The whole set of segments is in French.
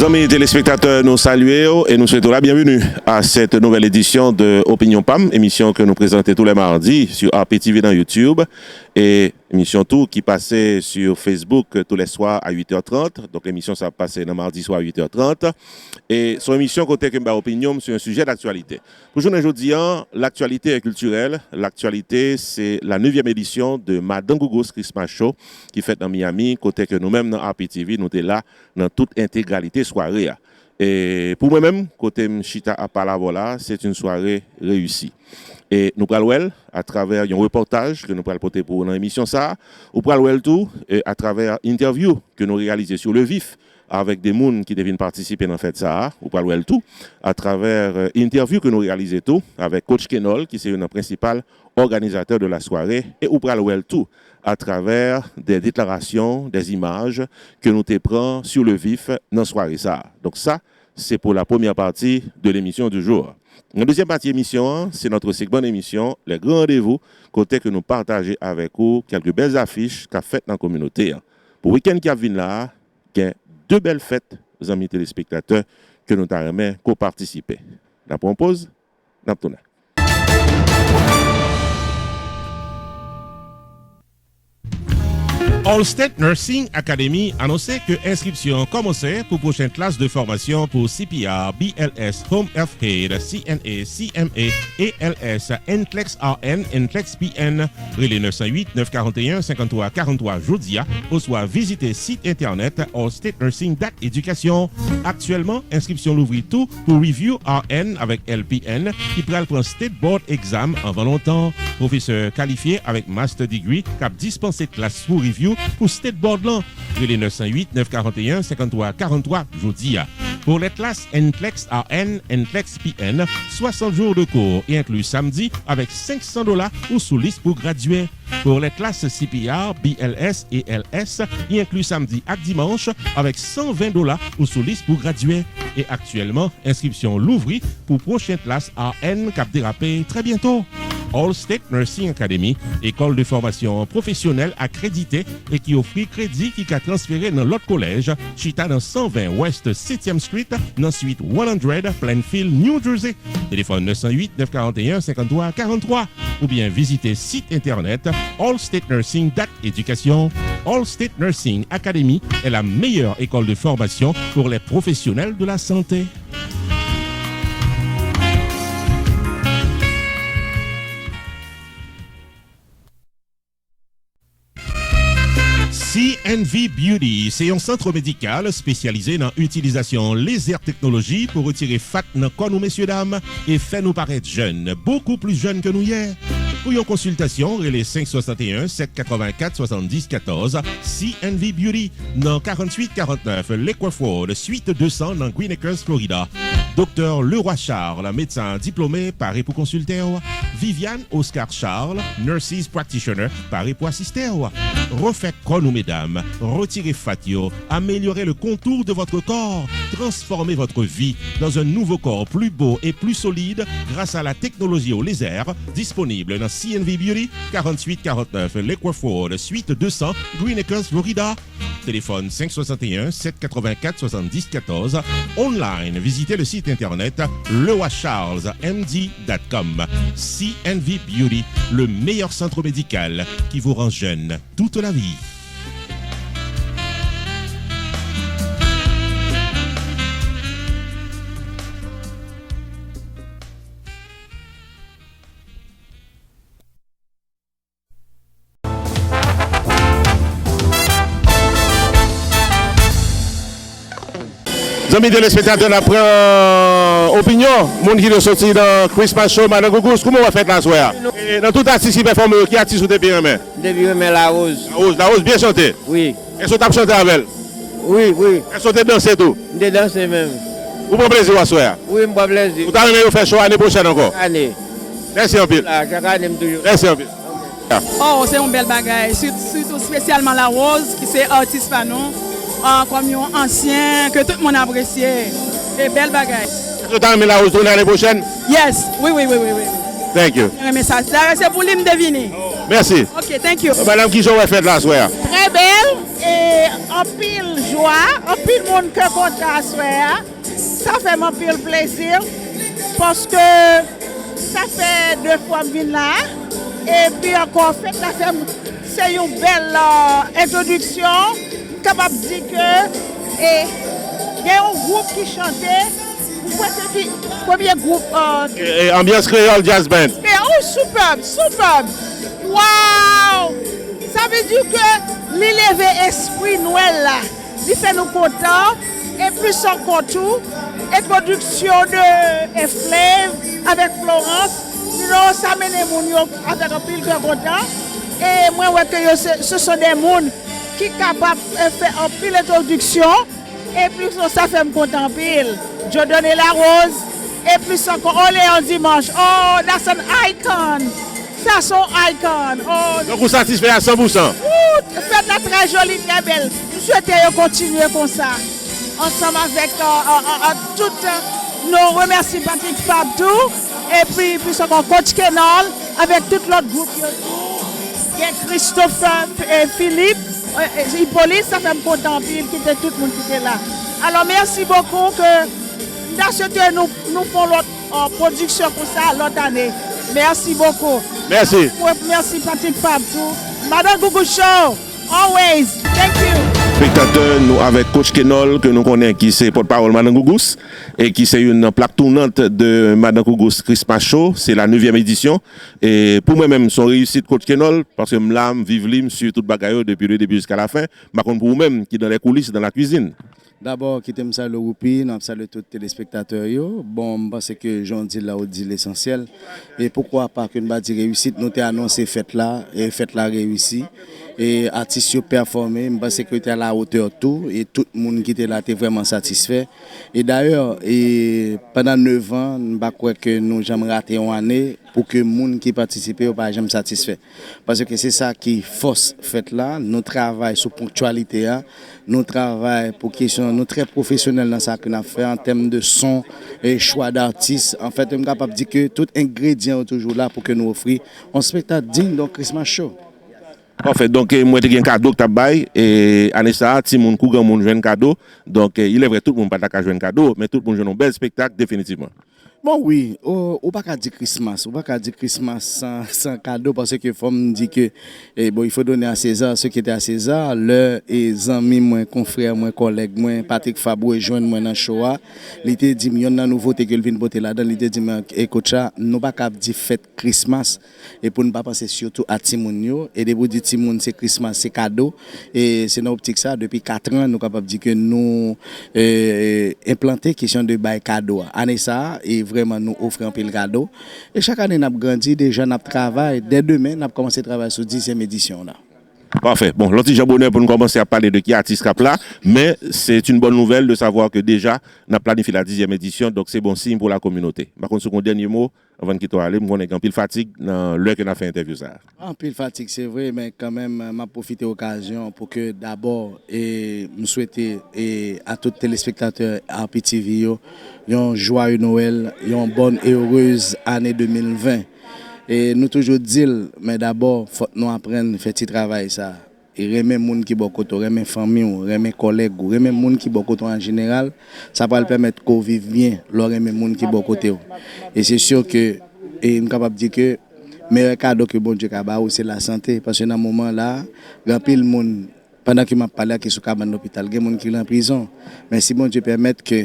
Amis téléspectateurs, nous saluons et nous souhaitons la bienvenue à cette nouvelle édition de Opinion PAM, émission que nous présentons tous les mardis sur RPTV dans YouTube et émission tout qui passait sur Facebook tous les soirs à 8h30. Donc l'émission ça passait le mardi soir à 8h30 et son émission côté que opinion sur un sujet d'actualité. Pour aujourd'hui, l'actualité est culturelle. L'actualité c'est la 9e édition de Madame Gougous Christmas Show qui fait dans Miami côté que nous-mêmes dans RPTV nous sommes là dans toute intégralité soirée. Et pour moi-même, côté Chita à Palavola, c'est une soirée réussie. Et nous parlons à travers un reportage que nous allons porter pour l'émission ça, ou parlons tout à travers interview que nous réalisons sur le vif avec des gens qui deviennent participer dans cette ça, ou parlons tout à travers interview que nous réalisons tout avec coach Kenol qui c'est le principal organisateur de la soirée et ou parlons tout à travers des déclarations, des images que nous te prenons sur le vif dans la soirée ça. Donc ça, c'est pour la première partie de l'émission du jour. La deuxième partie de l'émission, c'est notre segment d'émission, les grands rendez-vous, côté que nous partageons avec vous quelques belles affiches qu'a faites dans la communauté. Pour le week-end qui vient là, il y a deux belles fêtes, les amis téléspectateurs, que nous t'aimerons co-participer. La pause, la tournée. All State Nursing Academy annonçait que l'inscription commençait pour prochaine classe de formation pour CPR, BLS, Home Health Aid, CNA, CMA, ALS, NCLEX RN, NCLEX PN, relais 908 941 53 43 Jodia, ou soit visiter site internet All State Nursing Education. Actuellement, inscription l'ouvrit tout pour Review RN avec LPN qui prend State Board Exam avant longtemps. Professeur qualifié avec Master Degree cap dispensé classe pour Review pour State Board là, relais 908 941 53 43 Jodia. Pour les classes NCLEX RN, NCLEX PN, 60 jours de cours et inclus samedi avec $500 ou sous liste pour graduer. Pour les classes CPR, BLS et LS, y inclut samedi et dimanche avec $120 ou sous liste pour graduer. Et actuellement, inscription l'ouvrit pour prochaine classe RN cap dérapé très bientôt. All State Nursing Academy, école de formation professionnelle accréditée et qui offre crédit qui a transféré dans l'autre collège, Chita dans 120 West 7e Street, dans suite 100 Plainfield, New Jersey. Téléphone 908 941 53 43 ou bien visiter site internet allstatenursing.education. All State Nursing Academy est la meilleure école de formation pour les professionnels de la santé. CNV Beauty, c'est un centre médical spécialisé dans l'utilisation laser technologie pour retirer fat dans corps nous messieurs dames et faire nous paraître jeunes, beaucoup plus jeunes que nous hier. Pour une consultation, relais 561 784 70 14 CNV Beauty dans 4849 Lakewood, suite 200 dans Green Acres, Florida. Docteur Leroy Charles, médecin diplômé, paré pour consulter. Viviane Oscar Charles, nurses practitioner, paré pour assister. Refaites corps nous mesdames, retirez fatio, améliorez le contour de votre corps, transformez votre vie dans un nouveau corps plus beau et plus solide grâce à la technologie au laser disponible dans CNV Beauty 4849 Lakewood, suite 200 Green Acres, Florida. Téléphone 561 784 70 14. Online, visitez le site internet leroycharlesmd.com. CNV Beauty, le meilleur centre médical qui vous rend jeune toute la vie. Amis téléspectateurs, après opinion, monde qui est sorti dans Christmas Show, Madame Gougous, comment on va faire la soirée? Dans tout artiste qui performe, qui artiste ou depuis Remé? Depuis Remé, La Rose. La Rose bien chanté? Oui. Est-ce que tu as chanté avec elle? Oui, oui. Est-ce que tu as dansé tout? De danser même. Vous prenez plaisir à la soirée? Oui, je prends plaisir. Vous avez aimé faire show l'année prochaine encore? Année. Merci un peu. Chaque année, toujours. Merci un peu. Oh, c'est un bel bagage, surtout spécialement La Rose, qui c'est artiste fanon. Comme un ancien que tout le monde apprécie. Et belle bagaille. Est-ce que tu as aimé La Rose tourner l'année prochaine? Yes, oui. Thank you. Mais ça, c'est pour lui me deviner. Merci. Ok, thank you. Madame qui joue fait la soirée? Très belle et en pile joie, un peu de monde que content à soir. Ça fait mon pile plaisir parce que ça fait 2 fois que je viens là. Et puis encore fait, c'est une belle introduction. Je suis capable de dire que il y a un groupe qui chantait. Premier groupe. Ambiance créole jazz band. Oh, superbe. Waouh! Ça veut dire que l'élevé esprit Noël là, il fait nous contents. Et plus encore tout, introduction de Flav avec Florence. Non, ça mène les gens avec un pile de content. Et moi, ouais, que ce sont des gens qui sont capables de faire un pile d'introduction. Et plus ça fait me content pile. Je donne la rose. Et plus encore, on est en dimanche. Oh, that's an icon. Ça, son icon. Oh, donc, vous satisfait à 100%? Faites-la très jolie, très belle. Je souhaite continuer comme ça. Ensemble avec toutes nos remercie Patrick Fabdou. Et puis encore Coach Kenol avec tout l'autre groupe. Il y a Christophe et Philippe. Hippolyte, ça fait me content qui était tout le monde qui était là. Alors merci beaucoup que nous faisons l'autre production comme ça l'autre année. Merci beaucoup. Merci. Merci Patrick Fabdou. Madame Gougou Show, always. Thank you. Spectateurs, nous avec Coach Kenol, que nous connaissons, qui c'est porte-parole Madame Gougous, et qui c'est une plaque tournante de Madame Gougous Christmas Show. C'est la 9e édition. Et pour moi-même, son réussite Coach Kenol, parce que je vive l'hymne sur toute bagaille depuis le début jusqu'à la fin. Par contre, pour vous-même, qui dans les coulisses, dans la cuisine. D'abord, qui t'aime ça le Roupi, nous saluons tous les téléspectateurs. Bon, parce que j'en dis là, on dit l'essentiel. Et pourquoi pas que nous avons dit réussite, nous avons annoncé fête là, et fête là réussi. Et artistes performé, je pense que tu es à la hauteur tout, et tout le monde qui était là était vraiment satisfait. Et d'ailleurs, pendant 9 ans, je crois que nous avons raté une année pour que les gens qui participent ne soient jamais satisfaits. Parce que c'est ça qui force fête là, nous travaillons sur ponctualité, nous travaillons pour question, nous très professionnels dans ça que nous fait en termes de son et choix d'artistes. En fait, je suis capable de dire que tout ingrédient est toujours là pour que nous offrions un spectacle digne d'un Christmas show. Parfait, donc moi j'ai un cadeau que tu as bail et Anessa, si mon coup mon jeune cadeau, donc il est vrai tout le monde pas ta jouer un cadeau, mais tout le monde joue un bel spectacle définitivement. Bon oui, on pas qu'à dire Christmas, sans cadeau parce que faut me dire que bon il faut donner à César ce qui était à César, les amis moi, confrères moi, collègues moi, Patrick Fabou et joindre moi dans show, il était dit il y a une nouveauté que il vient voter là-dedans, il était dit écoute ça, nous pas qu'à dire fête Christmas et pour ne pas penser surtout à Timoun et de vous dire Timoun c'est Christmas, c'est cadeau et c'est dans optique ça depuis 4 ans nous capable dire que nous implanter question de bail cadeau. Année ça et vraiment nous offrir un peu le cadeau. Et chaque année, nous avons grandi, déjà nous travaillons. Dès demain, nous avons commencé à travailler sur 10e édition. Là. Parfait. Bon, l'anti bonheur pour nous commencer à parler de qui artiste cap là, mais c'est une bonne nouvelle de savoir que déjà, nous avons planifié la 10e édition, donc c'est bon signe pour la communauté. Par contre, second dernier mot, avant de quitter aller, on est en pile fatigue dans l'heure que nous avons fait interview ça. En pile fatigue, c'est vrai, mais quand même, m'a profité de l'occasion pour que d'abord, me souhaiter à tous les téléspectateurs RPTV, un joyeux Noël, une bonne et heureuse année 2020. Et nous toujours disons, mais d'abord, il faut nous apprendre à faire ce travail. Ça. Et remettre les gens qui sont côté, remettre les familles, remettre les collègues, remettre les gens qui sont côté en général, ça va permettre qu'on vive bien, leur remettre les gens qui sont côté. Et c'est sûr que, et je suis capable de dire que le meilleur cadeau que bon Dieu a donné, c'est la santé. Parce que dans ce moment-là, il y a plein de monde, pendant que je parle qui sont dans l'hôpital, il y a des gens qui sont en prison. Mais si bon Dieu permet que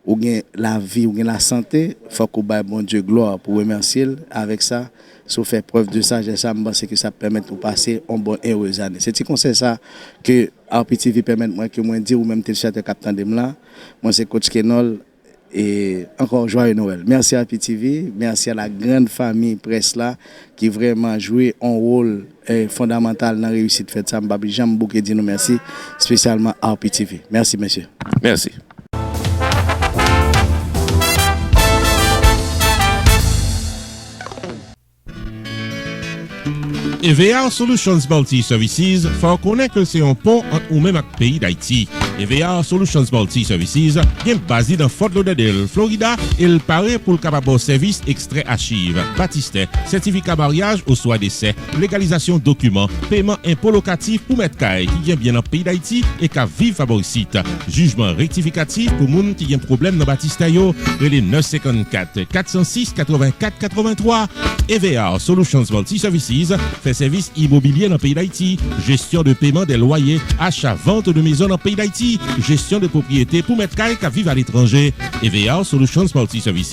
ou bien la vie, ou bien la santé, il faut qu'on baille bon Dieu gloire pour remercier avec ça. Si on fait preuve de sagesse, je pense que ça permet de passer une bonne et heureuse année. C'est ce conseil ça que RPTV permet moi que moi dire ou même télécharger capitaine de là. Moi c'est coach Kenol et encore joyeux Noël. Merci à RPTV, merci à la grande famille presse là qui vraiment joué un rôle fondamental dans la réussite fête ça. J'aime beaucoup dire nous merci spécialement à RPTV. Merci monsieur. Merci. EVA Solutions Multi Services fait connaître que c'est un pont entre ou même avec le pays d'Haïti. EVA Solutions Multi Services est basé dans Fort Lauderdale, Florida, et il paraît pour le capable service extrait archive, baptistère, certificat mariage ou soit décès, légalisation documents, paiement impôt locatif pour mettre qui vient bien dans le pays d'Haïti et qui vive favoricite, jugement rectificatif pour moun qui a un problème dans baptistère, les 954 406 84 83. EVA Solutions Multi Services fait service immobilier dans le pays d'Haïti, gestion de paiement des loyers, achat, vente de maisons dans le pays d'Haïti, gestion de propriété pour mettre qui vivent à l'étranger. EVA Solutions Multi Services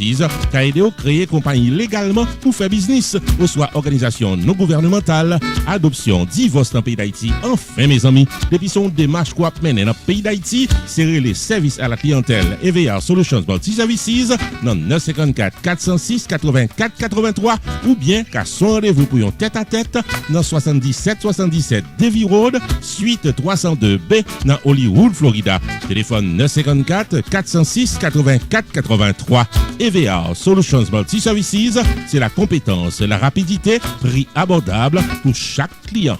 qui a aidé à créer compagnie légalement pour faire business, ou soit organisation non gouvernementale, adoption, divorce dans le pays d'Haïti. Enfin mes amis, depuis son démarche qu'on mener dans le pays d'Haïti, c'est les services à la clientèle. EVA Solutions Multi Services dans 954 406 84 83 ou bien qu'à son rendez-vous pour un tête-à-tête dans 77 Davie Road, suite 302B dans Hollywood, Florida. Téléphone 954 406 84 83. EVA Solutions Multi Services, c'est la compétence, la rapidité, prix abordable pour chaque client.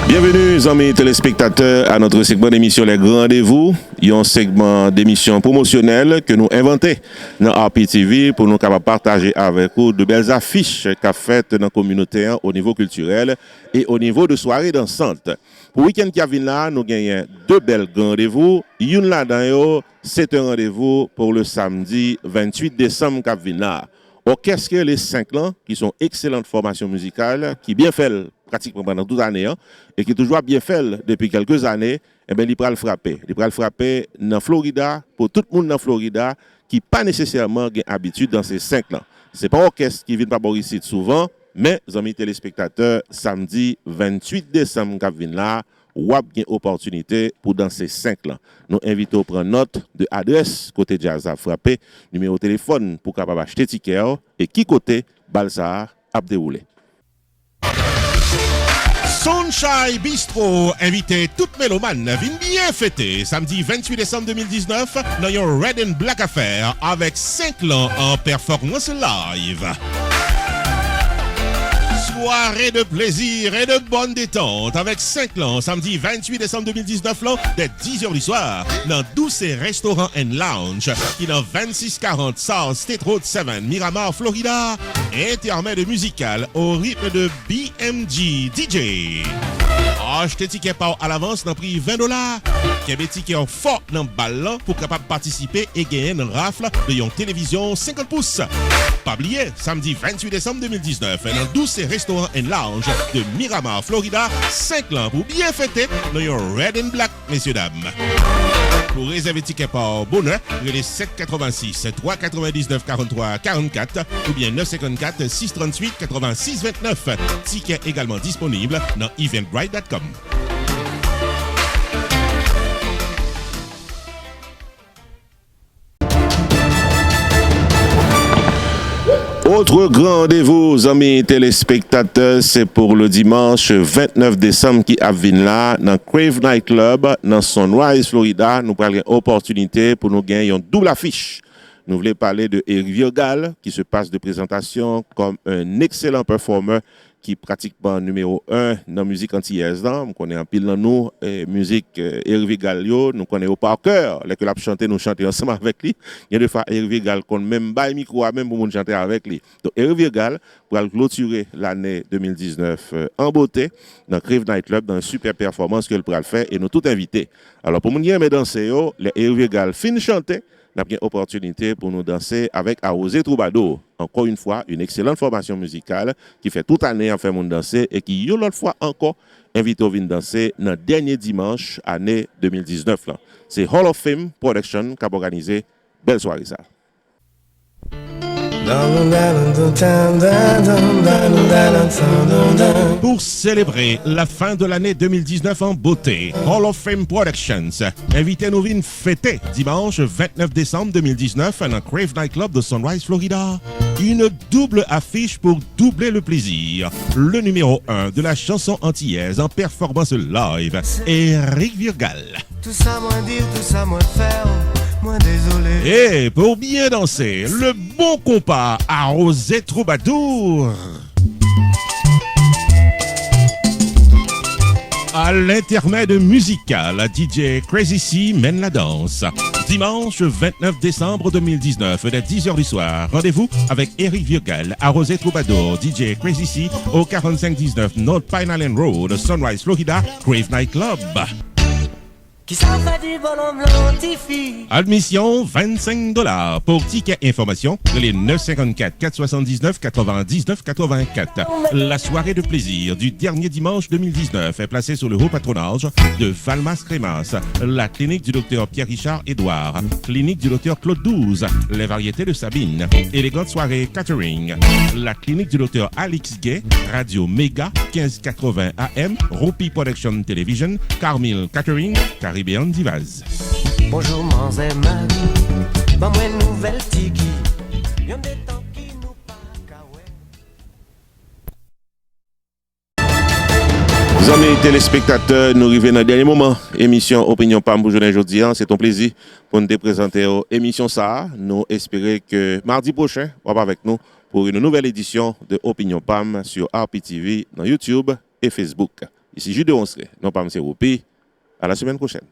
Bienvenue, amis téléspectateurs, à notre segment d'émission Les Grands Rendez-vous. Il y a un segment d'émission promotionnelle que nous inventons dans RPTV pour nous partager avec vous de belles affiches qu'a faites dans la communauté au niveau culturel et au niveau de soirées dansantes. Pour le week-end qui vient là, nous gagnons deux belles grands rendez-vous. Une là-dedans, c'est un rendez-vous pour le samedi 28 décembre qui vient là. Orchestre Les 5 ans, qui sont excellentes formations musicales, qui bien fait pratiquement pendant toute l'année, et qui toujours bien fait depuis quelques années, eh bien, il peut le frapper. Il peut le frapper dans Florida, pour tout le monde dans Florida, qui pas nécessairement ont habitude dans ces 5 ans. Ce n'est pas un orchestre qui vient pas ici souvent, mais, amis téléspectateurs, samedi 28 décembre, qui vient là, ou a une opportunité pour danser 5 ans. Nous invitons à prendre note de l'adresse côté Jazz à frapper, numéro de téléphone pour capable acheter ticket et qui côté Balsar a déroulé. Sunshine Bistro invité toute mélomane vient bien fêter samedi 28 décembre 2019 dans une Red and Black affaire avec 5 ans en performance live. Soirée de plaisir et de bonne détente avec 5 ans samedi 28 décembre 2019 dès 10h du soir dans Douce Restaurant and Lounge qui dans 2640 South State Road 7 Miramar, Florida. Intermède musical au rythme de BMG DJ. Achetez ticket par à l'avance dans prix $20. Québec ticket en fort dans ballon pour capable participer et gagner une rafle de une télévision 50 pouces. Pas oublier, samedi 28 décembre 2019, dans Douce Restaurant and Lounge de Miramar, Florida, 5 ans pour bien fêter dans un Red and Black, messieurs, dames. Pour réserver ticket par bonheur, les 786 399 43 44 ou bien 954 638 86 29. Ticket également disponible dans eventbrite.com. Autre grand rendez-vous, amis téléspectateurs, c'est pour le dimanche 29 décembre qui vient là, dans Crave Night Club, dans Sunrise, Florida. Nous prenons l'opportunité pour nous gagner une double affiche. Nous voulons parler de Eric Virgal, qui se passe de présentation comme un excellent performeur qui est pratiquement numéro 1 dans la musique antillaise. Nous connaissons un pile dans nous, musique Eric Virgal, nous connaissons par cœur. Les que l'a chanté, nous chantons ensemble avec lui. Il y a des fois Eric Virgal qu'on même bail micro même pour nous chanter avec lui. Donc Eric Virgal pour clôturer l'année 2019 en beauté dans Crave Night Club, dans une super performance que le pourra faire et nous tout invités. Alors pour nous aimer danser, les Eric Virgal fin chanter. Nous avons une opportunité pour nous danser avec Arosé Troubadour. Encore une fois, une excellente formation musicale qui fait toute l'année en fait mon danser et qui, une autre fois encore, invite à venir danser dans le dernier dimanche, année 2019. C'est Hall of Fame Production qui a organisé. Belle soirée ça. Pour célébrer la fin de l'année 2019 en beauté, Hall of Fame Productions invite nous à fêter dimanche 29 décembre 2019 à un Crave Nightclub de Sunrise, Florida. Une double affiche pour doubler le plaisir. Le numéro 1 de la chanson antillaise en performance live, Eric Virgal. Tout ça moins dire, tout ça moins faire, moins désolé. Et pour bien danser, le bon compas Arrosé Troubadour. À l'intermède musical, DJ Crazy C mène la danse. Dimanche 29 décembre 2019, dès 10h du soir, rendez-vous avec Eric Virgal, Arrosé Troubadour, DJ Crazy C au 4519 North Pine Island Road, Sunrise, Florida, Crave Night Club. Qui s'en fait du bonhomme l'antifi. Admission $25. Pour ticket information, les 954 479 99 84. La soirée de plaisir du dernier dimanche 2019 est placée sous le haut patronage de Valmas Crémas, la clinique du docteur Pierre-Richard Édouard, clinique du docteur Claude Douze, les variétés de Sabine, élégante soirée catering, la clinique du docteur Alix Gay, Radio Méga 1580 AM, Rupi Production Television, Carmel Catering, Caribbean Divas. Bonjour, Manzé Marie. Bah, moi, nouvelle tiki. Y'en des temps qui nous parlent. Amis téléspectateurs, nous arrivons dans le dernier moment. Émission Opinion PAM pour journée aujourd'hui. C'est un plaisir pour nous présenter l'émission ça. Nous espérons que mardi prochain, on va avec nous pour une nouvelle édition de Opinion PAM sur RPTV, dans YouTube et Facebook. Ici Jude Onsre, non PAM c'est Roupi. À la semaine prochaine.